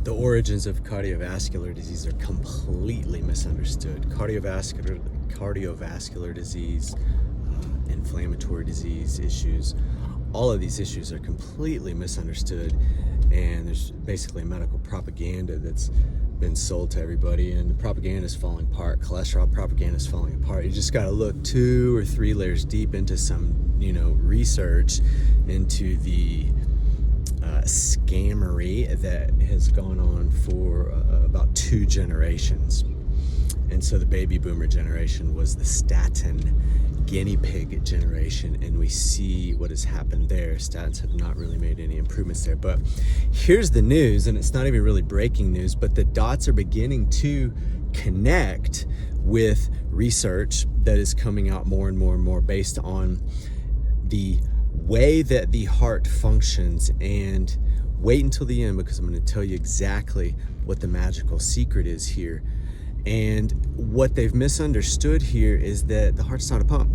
The origins of cardiovascular disease are completely misunderstood. Cardiovascular disease, inflammatory disease issues, all of these issues are completely misunderstood, and there's basically a medical propaganda that's been sold to everybody, and the propaganda is falling apart. Cholesterol propaganda is falling apart. You just got to look 2 or 3 layers deep into some, research into the scammery that has gone on for about 2 generations. And so the baby boomer generation was the Statin Guinea Pig generation, and we see what has happened there. Statins have not really made any improvements there. But here's the news, and it's not even really breaking news, but the dots are beginning to connect with research that is coming out more and more and more based on the way that the heart functions. And wait until the end, because I'm going to tell you exactly what the magical secret is here. And what they've misunderstood here is that the heart's not a pump.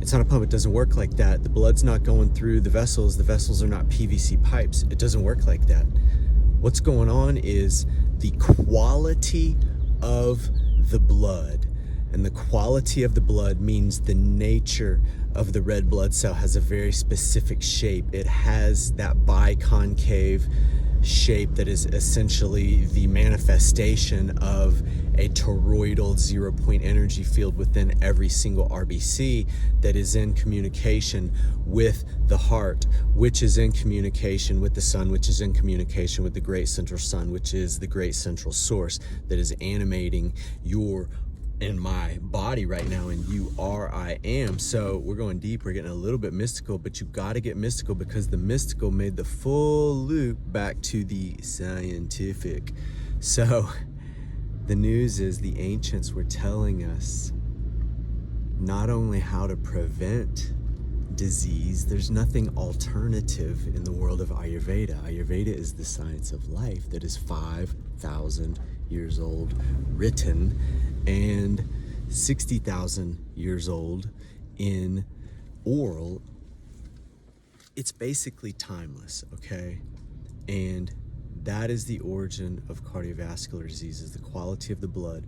It's not a pump. It doesn't work like that. The blood's not going through the vessels. The vessels are not PVC pipes. It doesn't work like that. What's going on is the quality of the blood. And the quality of the blood means the nature of the red blood cell has a very specific shape. It has that biconcave shape that is essentially the manifestation of a toroidal 0-point energy field within every single RBC that is in communication with the heart, which is in communication with the sun, which is in communication with the great central sun, which is the great central source that is animating your in my body right now, and you are, I am. So we're going deep, we're getting a little bit mystical, but you got to get mystical, because the mystical made the full loop back to the scientific. So the news is the ancients were telling us not only how to prevent disease, there's nothing alternative in the world of Ayurveda. Ayurveda is the science of life that is 5,000 years old, written, and 60,000 years old in oral. It's basically timeless, okay? And that is the origin of cardiovascular diseases, the quality of the blood.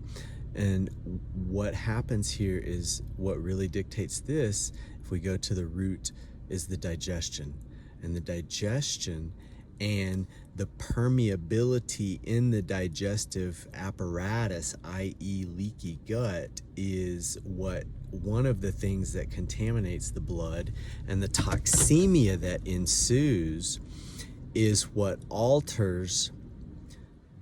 And what happens here is what really dictates this, if we go to the root, is the digestion. And the digestion and the permeability in the digestive apparatus, i.e. leaky gut, is one of the things that contaminates the blood. And the toxemia that ensues is what alters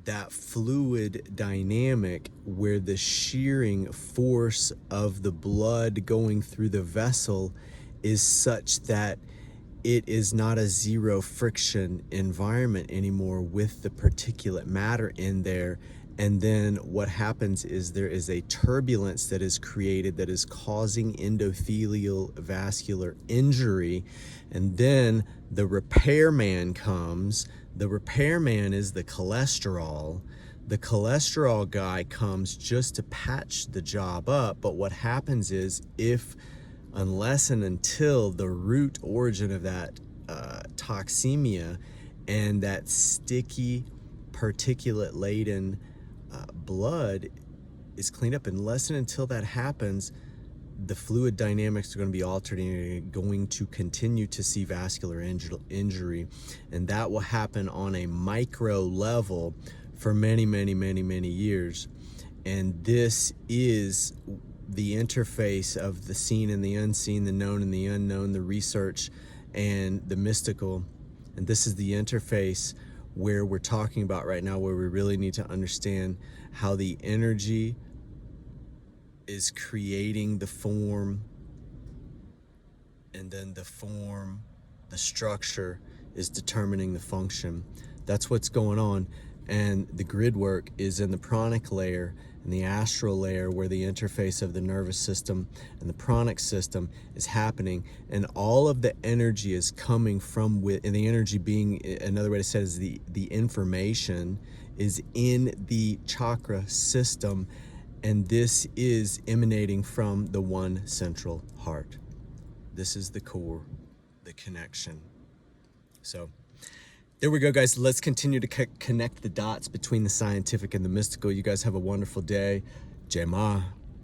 that fluid dynamic, where the shearing force of the blood going through the vessel is such that it is not a zero friction environment anymore with the particulate matter in there. And then what happens is there is a turbulence that is created that is causing endothelial vascular injury. And then the repairman comes. The repairman is the cholesterol. The cholesterol guy comes just to patch the job up. But what happens is, unless and until the root origin of that toxemia and that sticky, particulate-laden blood is cleaned up, unless and until that happens, the fluid dynamics are going to be altered, and you're going to continue to see vascular injury. And that will happen on a micro level for many, many, many, many years. And this is the interface of the seen and the unseen, the known and the unknown, the research and the mystical. And this is the interface where we're talking about right now, where we really need to understand how the energy is creating the form, and then the form, the structure, is determining the function. That's what's going on. And the grid work is in the pranic layer and the astral layer, where the interface of the nervous system and the pranic system is happening, and all of the energy is coming from and the energy, being another way to say it, is the information is in the chakra system, and this is emanating from the one central heart. This is the core, the connection. So There we go, guys. Let's continue to connect the dots between the scientific and the mystical. You guys have a wonderful day. Jai Ma.